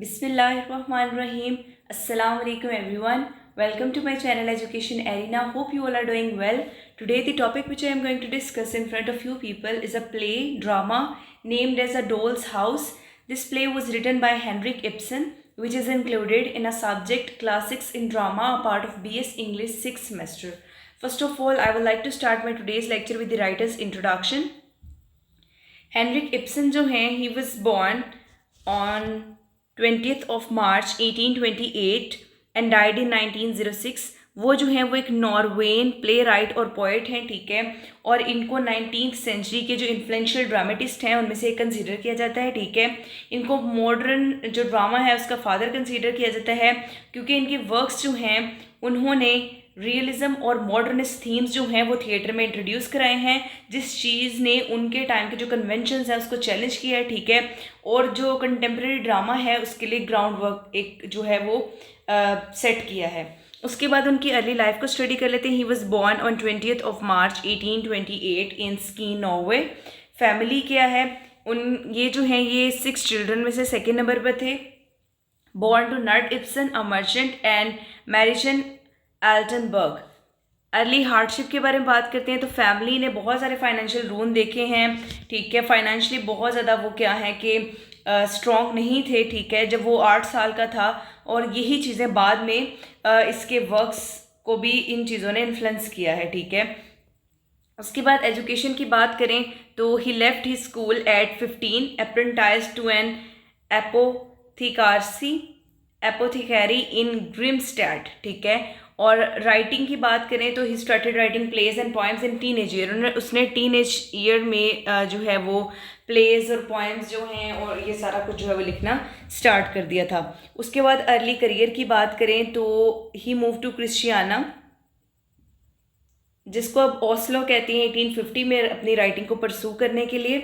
Bismillahirrahmanirrahim. Assalamu alaikum everyone. Welcome to my channel Education Arena. Hope you all are doing well. Today the topic which I am going to discuss in front of you people is a play drama named as A Doll's House. This play was written by Henrik Ibsen, which is included in a subject Classics in Drama, a part of BS English 6th semester. First of all, I would like to start my today's lecture with the writer's introduction. Henrik Ibsen जो हैं, he was born on 20th of March 1828 and died in 1906. वो जो हैं वो एक नॉर्वेन play right और poet हैं, ठीक है, और इनको 19th सेंचुरी के जो इन्फ्लुएंशियल ड्रामेटिस्ट हैं उनमें से कंसीडर किया जाता है, ठीक है। इनको मॉडर्न जो ड्रामा है उसका फादर कंसीडर किया जाता है क्योंकि इनके वर्क्स जो हैं उन्होंने रियलिज्म और मॉडर्निस्ट थीम्स जो हैं वो थिएटर में इंट्रोड्यूस कराए हैं, जिस चीज़ ने उनके टाइम के जो कन्वेंशंस हैं उसको चैलेंज किया है, ठीक है, और जो कंटेम्प्रेरी ड्रामा है उसके लिए ग्राउंड वर्क एक जो है वो सेट किया है। उसके बाद उनकी अर्ली लाइफ को स्टडी कर लेते हैं। He was born on 20th of March 1828 in skin, Norway. Family क्या है, ये जो हैं ये 6 चिल्ड्रन में से सेकेंड नंबर पर थे। Born to Knud Ibsen a merchant and Marichen Altenburg. Early hardship के बारे में बात करते हैं तो फैमिली ने बहुत सारे फाइनेंशियल रून देखे हैं, ठीक है। फाइनेंशियली बहुत ज़्यादा वो क्या है कि स्ट्रॉन्ग नहीं थे, ठीक है, जब वो 8 साल का था, और यही चीज़ें बाद में इसके वर्क्स को भी इन चीज़ों ने इन्फ्लुएंस किया है, ठीक है। उसके बाद एजुकेशन की बात करें तो he left he school at 15, apprentice to an apothecary in Grimstad, ठीक है। और राइटिंग की बात करें तो he started writing plays and poems in teenage year. उसने टीनेज ईयर में जो है वो प्लेज और पोएम्स जो हैं और ये सारा कुछ जो है वो लिखना स्टार्ट कर दिया था। उसके बाद अर्ली करियर की बात करें तो ही मूव टू क्रिश्चियाना, जिसको अब ओस्लो कहती हैं, 1850 में अपनी राइटिंग को परसू करने के लिए।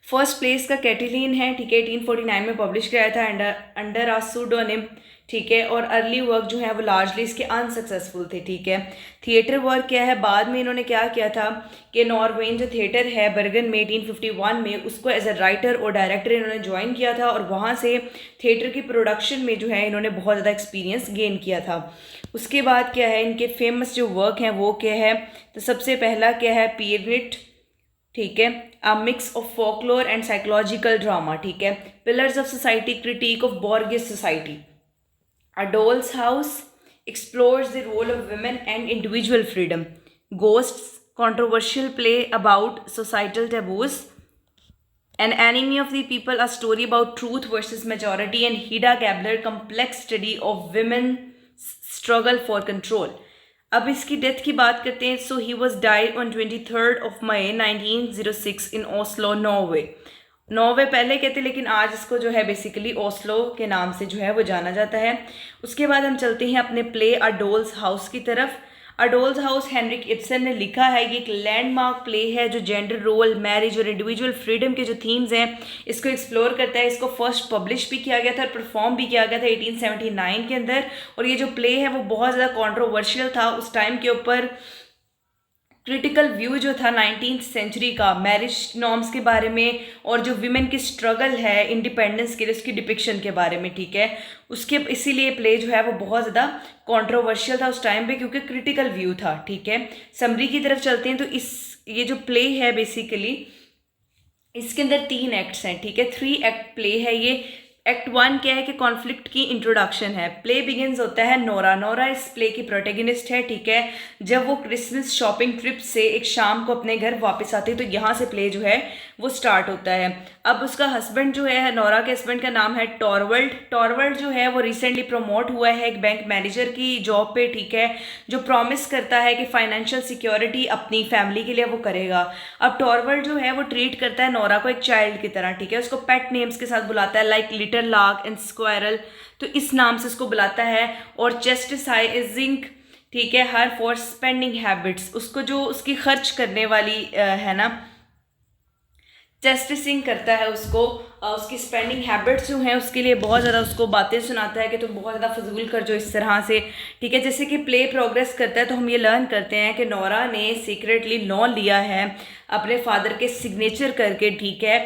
फर्स्ट प्लेस का कैटिलीन है, ठीक है, 1849 में पब्लिश किया था अंडर आ सूडोनिम, ठीक है। और अर्ली वर्क जो है वो लार्जली इसके अनसक्सेसफुल थे, ठीक है। थिएटर वर्क क्या है, बाद में इन्होंने क्या किया था कि नॉर्वेन जो थिएटर है बर्गन में 1851 में, उसको एज अ राइटर और डायरेक्टर इन्होंने ज्वाइन किया था, और वहाँ से थिएटर की प्रोडक्शन में जो है इन्होंने बहुत ज़्यादा एक्सपीरियंस गेन किया था। उसके बाद क्या है, इनके फेमस जो वर्क हैं वो क्या है, तो सबसे पहला क्या है, पीरियड, ठीक है, a mix of folklore and psychological drama, ठीक है। Pillars of society, critique of bourgeois society. A Doll's House explores the role of women and individual freedom. Ghosts, controversial play about societal taboos. An Enemy of the People, a story about truth versus majority. And Hida Gabler, complex study of women's struggle for control. अब इसकी death की बात करते हैं। So he was died on 23rd of May 1906 in Oslo, Norway. Norway पहले कहते लेकिन आज इसको जो है बेसिकली ओस्लो के नाम से जो है वो जाना जाता है। उसके बाद हम चलते हैं अपने प्ले अ डोल्स हाउस की तरफ। अ डोल्स हाउस हेनरिक इब्सन ने लिखा है। ये एक लैंडमार्क प्ले है जो जेंडर रोल, मैरिज और इंडिविजुअल फ्रीडम के जो थीम्स हैं इसको एक्सप्लोर करता है। इसको फर्स्ट पब्लिश भी किया गया था और परफॉर्म भी किया गया था 1879 के अंदर। और ये जो प्ले है वो बहुत ज़्यादा कॉन्ट्रोवर्शियल था उस टाइम के ऊपर। क्रिटिकल व्यू जो था 19th सेंचुरी का मैरिज नॉर्म्स के बारे में और जो विमेन की स्ट्रगल है इंडिपेंडेंस के लिए उसकी डिपिक्शन के बारे में, ठीक है। उसके इसीलिए प्ले जो है वो बहुत ज़्यादा कंट्रोवर्शियल था उस टाइम पे क्योंकि क्रिटिकल व्यू था, ठीक है। समरी की तरफ चलते हैं तो ये जो प्ले है बेसिकली इसके अंदर 3 एक्ट्स हैं, ठीक है। 3 एक्ट प्ले है ये। एक्ट 1 क्या है कि कॉन्फ्लिक्ट की इंट्रोडक्शन है। प्ले बिगिंस होता है नोरा इस प्ले की प्रोटेगनिस्ट है, ठीक है। जब वो क्रिसमस शॉपिंग ट्रिप से एक शाम को अपने घर वापस आती है तो यहाँ से प्ले जो है वो स्टार्ट होता है। अब उसका हस्बैंड जो है, नोरा के हस्बैंड का नाम है टॉरवल्ड जो है वो रिसेंटली प्रमोट हुआ है एक बैंक मैनेजर की जॉब पे, ठीक है, जो प्रॉमिस करता है कि फाइनेंशियल सिक्योरिटी अपनी फैमिली के लिए वो करेगा। अब टॉरवल्ड जो है वो ट्रीट करता है नोरा को एक चाइल्ड की तरह, ठीक है। उसको पेट नेम्स के साथ बुलाता है, like little lark and squirrel, तो इस नाम से उसको बुलाता है। और जस्टिसाइजिंग, ठीक है, हर फॉर स्पेंडिंग हैबिट्स, उसको जो उसकी खर्च करने वाली है ना, जस्टिसिंग करता है उसको, उसकी स्पेंडिंग हैबिट्स जो हैं उसके लिए बहुत ज़्यादा उसको बातें सुनाता है कि तुम बहुत ज़्यादा फजूल कर जो इस तरह से, ठीक है। जैसे कि प्ले प्रोग्रेस करता है तो हम ये लर्न करते हैं कि नोरा ने सीक्रेटली लोन लिया है अपने फादर के सिग्नेचर करके, ठीक है,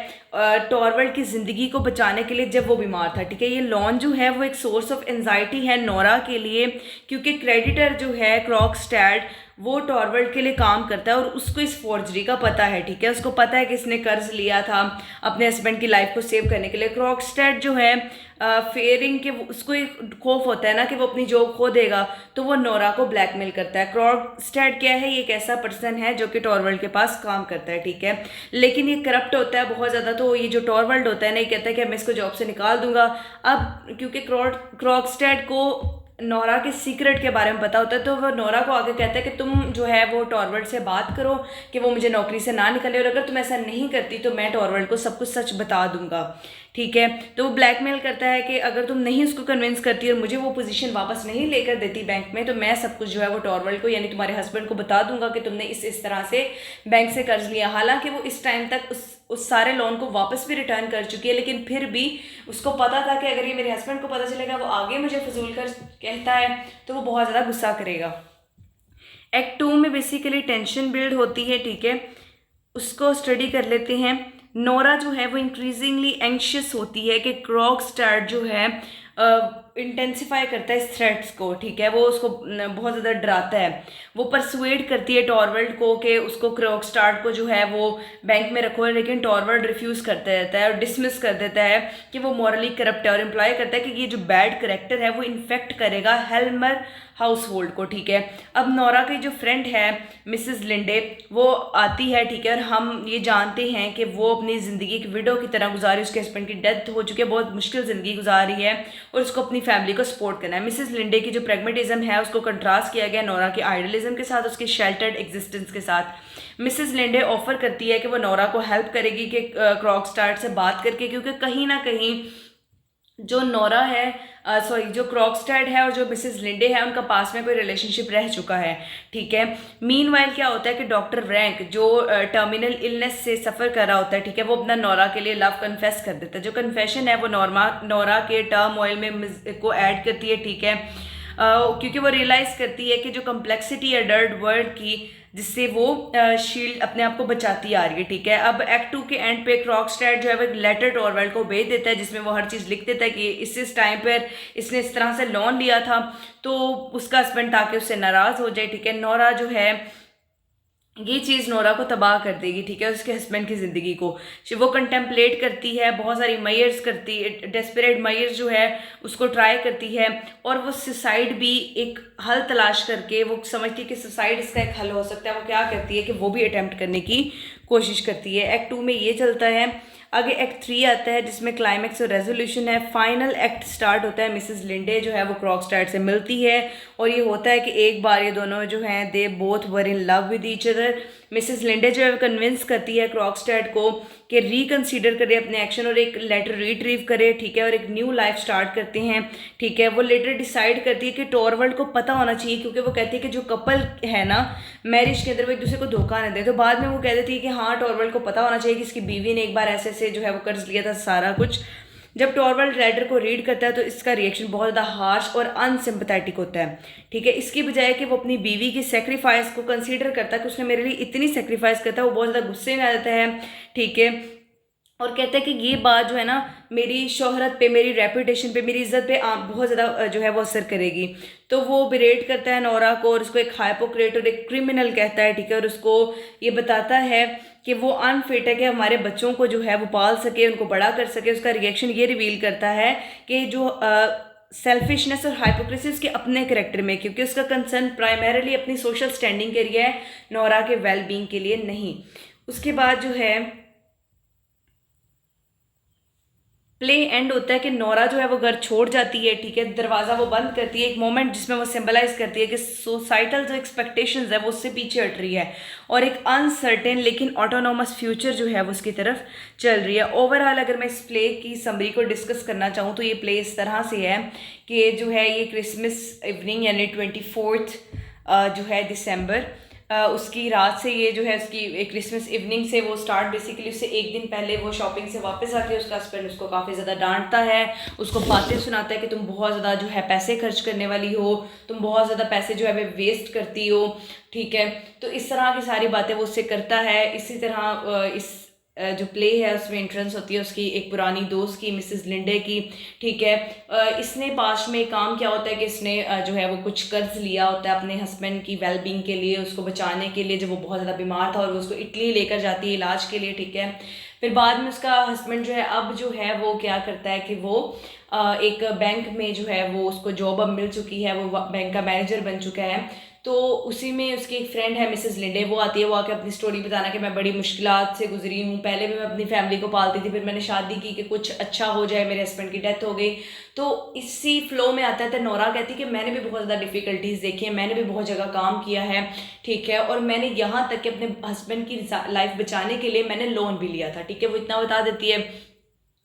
टॉरवल्ड की ज़िंदगी को बचाने के लिए जब वो बीमार था, ठीक है। ये लॉन जो है वो एक सोर्स ऑफ एंजाइटी है नोरा के लिए, क्योंकि क्रेडिटर जो है क्रॉक्सटेड वो टॉरवल्ड के लिए काम करता है और उसको इस फोर्जरी का पता है, ठीक है। उसको पता है कि इसने कर्ज लिया था अपने हस्बैंड की लाइफ को सेव करने के लिए। क्रॉक्सटेड जो है फेयरिंग के उसको एक खौफ होता है ना कि वो अपनी जॉब खो देगा, तो वो नोरा को ब्लैकमेल करता है। क्रॉक्सटेड क्या है, ये एक ऐसा पर्सन है जो कि टॉरवल्ड के पास काम करता है, ठीक है, लेकिन ये करप्ट होता है बहुत ज़्यादा। तो ये जो टॉरवल्ड होता है ना, ये कहता है कि मैं इसको जॉब से निकाल दूंगा। अब क्योंकि क्रॉक्सटेड को नोरा के सीक्रेट के बारे में पता होता है, तो वो नोरा को आगे कहता है कि तुम जो है वो टॉरवल्ड से बात करो कि वो मुझे नौकरी से ना निकाले, और अगर तुम ऐसा नहीं करती तो मैं टॉरवल्ड को सब कुछ सच बता दूंगा, ठीक है। तो वो ब्लैकमेल करता है कि अगर तुम नहीं उसको कन्विंस करती और मुझे वो पोजीशन वापस नहीं लेकर देती बैंक में, तो मैं सब कुछ जो है वो टॉरवल्ड को यानी तुम्हारे हस्बैंड को बता दूंगा कि तुमने इस तरह से बैंक से कर्ज लिया। हालांकि वो इस टाइम तक उस सारे लोन को वापस भी रिटर्न कर चुकी है, लेकिन फिर भी उसको पता था कि अगर ये मेरे हस्बैंड को पता चलेगा वो आगे मुझे फजूल कर कहता है तो वो बहुत ज़्यादा गुस्सा करेगा। एक्ट 2 में बेसिकली टेंशन बिल्ड होती है, ठीक है, उसको स्टडी कर लेते हैं। नोरा जो है वो इंक्रीजिंगली एंशियस होती है कि क्रॉक्सटेड जो है इंटेंसिफाई करता है इस थ्रेट्स को, ठीक है, वो उसको बहुत ज़्यादा डराता है। वो परसुएड करती है टॉरवल्ड को कि उसको क्रॉक्सटेड को जो है वो बैंक में रखो, लेकिन टॉरवल्ड रिफ्यूज़ करता रहता है और डिसमिस कर देता है कि वो मॉरली करप्ट है, और इम्प्लाई करता है कि ये जो बैड करेक्टर है वो इन्फेक्ट करेगा हेल्मर हाउस होल्ड को, ठीक है। अब नोरा की जो फ्रेंड है मिसेस लिंडे वो आती है, ठीक है, और हम ये जानते हैं कि वो अपनी ज़िंदगी एक विडो की तरह गुजारी, उसके हस्बैंड की डेथ हो चुकी है, बहुत मुश्किल ज़िंदगी गुजारी है और उसको अपनी फैमिली को सपोर्ट करना है। मिसेस लिंडे की जो प्रैग्मेटिज्म है उसको कंट्रास्ट किया गया नोरा के आइडलिज्म के साथ, उसके शेल्टर्ड एग्जिस्टेंस के साथ। मिसेस लिंडे ऑफर करती है कि वो नोरा को हेल्प करेगी कि क्रॉक्सटेड से बात करके, क्योंकि कहीं ना कहीं जो नोरा है जो क्रॉक्सटेड है और जो मिसेस लिंडे है उनका पास में कोई रिलेशनशिप रह चुका है, ठीक है। मीनवाइल क्या होता है कि डॉक्टर रैंक जो टर्मिनल इलनेस से सफ़र कर रहा होता है, ठीक है, वो अपना नोरा के लिए लव कन्फेस कर देता है। जो कन्फेशन है वो नोरा के टर्म ऑयल में को ऐड करती है, ठीक है, क्योंकि वो रियलाइज़ करती है कि जो कम्प्लेक्सिटी है डर्ट वर्ड की, जिससे वो शील्ड अपने आप को बचाती आ रही है, ठीक है। अब एक्ट 2 के एंड पे क्रॉक्सटेड जो है वो एक लेटर टॉरवल्ड को भेज देता है जिसमें वो हर चीज़ लिख देता है कि इस टाइम पर इसने इस तरह से लोन लिया था, तो उसका हस्बैंड ताकि उससे नाराज़ हो जाए, ठीक है। नोरा जो है ये चीज़ नोरा को तबाह कर देगी, ठीक है, उसके हस्बैंड की ज़िंदगी को। वो कंटेम्पलेट करती है, बहुत सारी मयर्स करती है, डेस्परेट मयर्स जो है उसको ट्राई करती है, और वो सुसाइड भी एक हल तलाश करके वो समझती है कि सुसाइड इसका एक हल हो सकता है। वो क्या करती है कि वो भी अटैम्प्ट करने की कोशिश करती है। एक्ट 2 में ये चलता है। आगे एक्ट 3 आता है जिसमें क्लाइमैक्स और रेजोल्यूशन है। फाइनल एक्ट स्टार्ट होता है। मिसेस लिंडे जो है वो क्रॉक्सटेड से मिलती है और ये होता है कि एक बार ये दोनों जो हैं they both were in love with each other. Mrs Linde जो है कन्विंस करती है क्रॉक्सटेड को कि रिकन्सीडर करे अपने एक्शन और एक लेटर रिट्रीव करे, ठीक है, और एक न्यू लाइफ स्टार्ट करते हैं, ठीक है। वो लेटर डिसाइड करती है कि टॉरवल्ड को पता होना चाहिए, क्योंकि वो कहती है कि जो कपल है ना मैरिज के अंदर वो एक दूसरे को धोखा न दे। तो बाद में वो कह देती है कि हाँ टॉरवल्ड को पता होना चाहिए कि इसकी बीवी ने एक बार ऐसे ऐसे जो है वो कर्ज लिया था सारा कुछ। जब टॉरवल्ड लेटर को रीड करता है तो इसका रिएक्शन बहुत ज़्यादा हार्श और अनसिम्पथेटिक होता है, ठीक है। इसकी बजाय कि वो अपनी बीवी की सेक्रीफाइस को कंसीडर करता है कि उसने मेरे लिए इतनी सेक्रीफाइस करता है, वो बहुत ज़्यादा गुस्से में आ जाता है, ठीक है, और कहता है कि ये बात जो है ना मेरी शोहरत पे, मेरी रेपुटेशन पे, मेरी इज्जत पे बहुत ज़्यादा जो है वो असर करेगी। तो वो बिरेट करता है नोरा को और उसको एक हाइपोक्रेट और एक क्रिमिनल कहता है, ठीक है, और उसको ये बताता है कि वो अनफिट है कि हमारे बच्चों को जो है वो पाल सके, उनको बड़ा कर सके। उसका रिएक्शन ये रिवील करता है कि जो सेल्फिशनेस और हाइपोक्रेसी उसके अपने करेक्टर में, क्योंकि उसका कंसर्न प्राइमरीली अपनी सोशल स्टैंडिंग के लिए है, नोरा के वेल बींग के लिए नहीं। उसके बाद जो है प्ले एंड होता है कि नोरा जो है वो घर छोड़ जाती है, ठीक है, दरवाज़ा वो बंद करती है, एक मोमेंट जिसमें वो सिंबलाइज करती है कि सोसाइटल जो एक्सपेक्टेशंस है वो उससे पीछे हट रही है और एक अनसर्टेन लेकिन ऑटोनोमस फ्यूचर जो है वो उसकी तरफ चल रही है। ओवरऑल अगर मैं इस प्ले की समरी को डिस्कस करना चाहूँ तो ये प्ले इस तरह से है कि जो है ये क्रिसमस इवनिंग यानी 24 जो है दिसंबर उसकी रात से ये जो है उसकी क्रिसमस इवनिंग से वो स्टार्ट, बेसिकली उससे एक दिन पहले वो शॉपिंग से वापस आती है। उसका हस्बैंड उसको काफ़ी ज़्यादा डांटता है, उसको बातें सुनाता है कि तुम बहुत ज़्यादा जो है पैसे खर्च करने वाली हो, तुम बहुत ज़्यादा पैसे जो है वे वेस्ट करती हो, ठीक है। तो इस तरह की सारी बातें वो उससे करता है। इसी तरह इस जो प्ले है उसमें एंट्रेंस होती है उसकी एक पुरानी दोस्त की, मिसेस लिंडे की, ठीक है। इसने पास्ट में काम किया होता है कि इसने जो है वो कुछ कर्ज लिया होता है अपने हस्बैंड की वेलबींग के लिए, उसको बचाने के लिए, जब वो बहुत ज़्यादा बीमार था और वो उसको इटली लेकर जाती है इलाज के लिए, ठीक है। फिर बाद में उसका हस्बैंड जो है अब जो है वो क्या करता है कि वो एक बैंक में जो है वो उसको जॉब अब मिल चुकी है, वो बैंक का मैनेजर बन चुका है। तो उसी में उसकी एक फ्रेंड है मिसेस लिंडे, वो आती है, वो आके अपनी स्टोरी बताना कि मैं बड़ी मुश्किलात से गुजरी हूँ, पहले भी मैं अपनी फैमिली को पालती थी, फिर मैंने शादी की कि कुछ अच्छा हो जाए, मेरे हस्बैंड की डेथ हो गई। तो इसी फ्लो में आता है। तो नोरा कहती है कि मैंने भी बहुत ज़्यादा डिफ़िकल्टीज़ देखी है, मैंने भी बहुत जगह काम किया है, ठीक है, और मैंने यहाँ तक कि अपने हस्बैंड की लाइफ बचाने के लिए मैंने लोन भी लिया था, ठीक है। वो इतना बता देती है।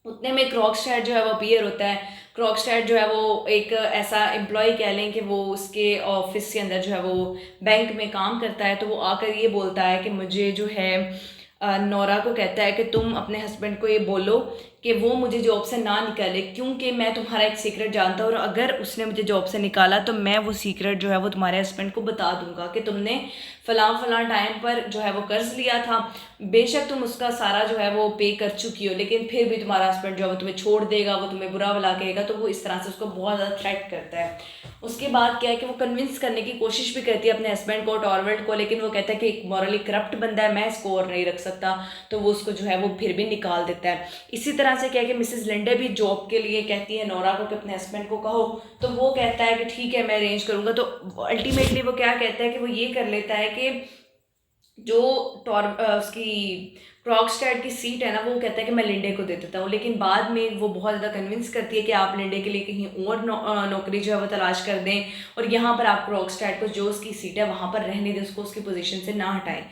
उतने में क्रॉकस्टैट जो है वो अपीयर होता है। क्रॉकस्टैट जो है वो एक ऐसा एम्प्लॉय कह लें कि वो उसके ऑफिस के अंदर जो है वो बैंक में काम करता है। तो वो आकर ये बोलता है कि मुझे जो है नोरा को कहता है कि तुम अपने हस्बैंड को ये बोलो कि वो मुझे जॉब से ना निकाले, क्योंकि मैं तुम्हारा एक सीक्रेट जानता हूँ और अगर उसने मुझे जॉब से निकाला तो मैं वो सीक्रेट जो है वो तुम्हारे हस्बैंड को बता दूंगा कि तुमने फ़लाँ फ़लाँ टाइम पर जो है वो कर्ज लिया था। बेशक तुम उसका सारा जो है वो पे कर चुकी हो, लेकिन फिर भी तुम्हारा हस्बैंड जो है वो तुम्हें छोड़ देगा, वो तुम्हें बुरा भला कहेगा। तो वो इस तरह से उसको बहुत ज़्यादा थ्रेट करता है। उसके बाद क्या है कि वो कन्विंस करने की कोशिश भी करती है अपने हस्बैंड को, टॉरवेल्ट को, लेकिन वो कहता है कि एक मॉरली करप्ट बंदा है, मैं इसको और नहीं रख सकता। तो वो उसको जो है वो फिर भी निकाल देता है। इसी तरह से क्या है कि मिसेस लिंडे भी जॉब के लिए कहती है नोरा को कि अपने हस्बैंड को कहो, तो वो कहता है कि ठीक है मैं अरेंज करूँगा। तो अल्टीमेटली वो क्या कहता है कि वो ये कर लेता है कि जो उसकी क्रॉकस्टैट की सीट है ना, वो कहता है कि मैं लिंडे को दे देता हूँ। लेकिन बाद में वो बहुत ज़्यादा कन्विंस करती है कि आप लिंडे के लिए कहीं और नौकरी जो है वो तलाश कर दें और यहाँ पर आप क्रॉकस्टैट को जो उसकी सीट है वहाँ पर रहने दें, उसको उसकी पोजीशन से ना हटाएं।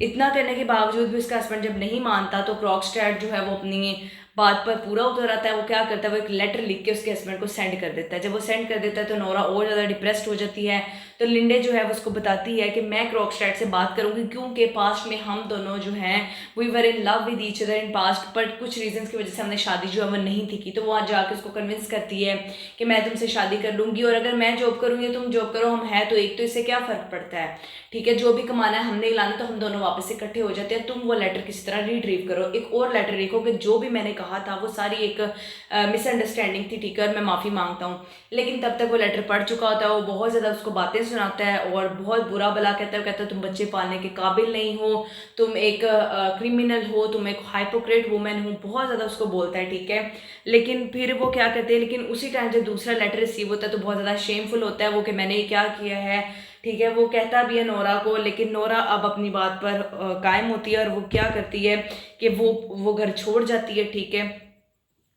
इतना करने के बावजूद भी उसका हस्बैंड जब नहीं मानता तो क्रॉकस्टैट जो है वो अपनी बात पर पूरा उतर आता है। वो क्या करता है, वो एक लेटर लिख के उसके हस्बैंड को सेंड कर देता है। जब वो सेंड कर देता है तो नोरा और ज़्यादा डिप्रेस्ड हो जाती है। तो लिंडे जो है वो उसको बताती है कि मैं क्रॉकस्टैट से बात करूंगी, क्योंकि पास्ट में हम दोनों जो हैं we were in love with each other in past, but कुछ रीजंस की वजह से हमने शादी जो है वो नहीं थी की। तो वो आज जाके उसको कन्विंस करती है कि मैं तुमसे शादी कर लूँगी और अगर मैं जॉब करूँगी तुम जॉब करो, हम हैं तो एक, तो इससे क्या फ़र्क पड़ता है, ठीक है, जो भी कमाना है हमने लाना, तो हम दोनों वापस से इकट्ठे हो जाते हैं। तुम वो लेटर किसी तरह रिट्रीव करो, एक और लेटर लिखो कि जो भी मैंने कहा था वो सारी एक मिसअंडरस्टैंडिंग थी, ठीक है, और मैं माफ़ी मांगता हूँ। लेकिन तब तक वो लेटर पढ़ चुका होता है। वो बहुत ज़्यादा उसको बातें सुनाता है और बहुत बुरा भला कहता है। कहता है तुम बच्चे पालने के काबिल नहीं हो, तुम एक क्रिमिनल हो, तुम एक हाइपोक्रेट वुमेन हो, बहुत ज़्यादा उसको बोलता है, ठीक है। लेकिन फिर वो क्या करते हैं, लेकिन उसी टाइम जब दूसरा लेटर रिसीव होता है तो बहुत ज़्यादा शेमफुल होता है वो कि मैंने क्या किया है, ठीक है। वो कहता भी है नोरा को, लेकिन नोरा अब अपनी बात पर कायम होती है और वो क्या करती है कि वो घर छोड़ जाती है, ठीक है।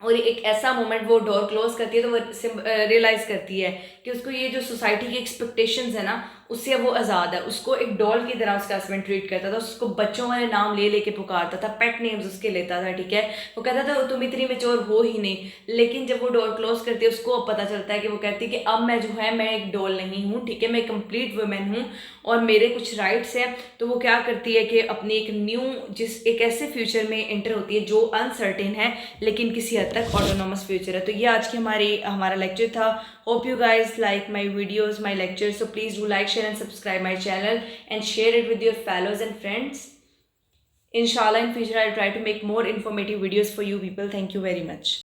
और एक ऐसा मोमेंट वो डोर क्लोज करती है तो वो रियलाइज़ करती है कि उसको ये जो सोसाइटी की एक्सपेक्टेशंस है ना उससे वो आज़ाद है। उसको एक डॉल की तरह उसका हस्बैंड ट्रीट करता था, उसको बच्चों वाले नाम ले लेके पुकारता था, पेट नेम्स उसके लेता था, ठीक है। वो कहता था तुम इतनी मेच्योर हो ही नहीं। लेकिन जब वो डोर क्लोज करती है उसको अब पता चलता है कि वो कहती है कि अब मैं जो है मैं एक डॉल नहीं हूँ, ठीक है, मैं कंप्लीट वुमेन हूँ और मेरे कुछ राइट्स हैं। तो वो क्या करती है कि अपनी एक एक ऐसे फ्यूचर में एंटर होती है जो अनसर्टेन है लेकिन किसी हद तक ऑटोनोमस फ्यूचर है। तो ये आज की हमारा लेक्चर था। Hope you guys like my videos, my lecture, so please do like, share and subscribe my channel and share it with your fellows and friends. Inshallah in future I'll try to make more informative videos for you people. Thank you very much.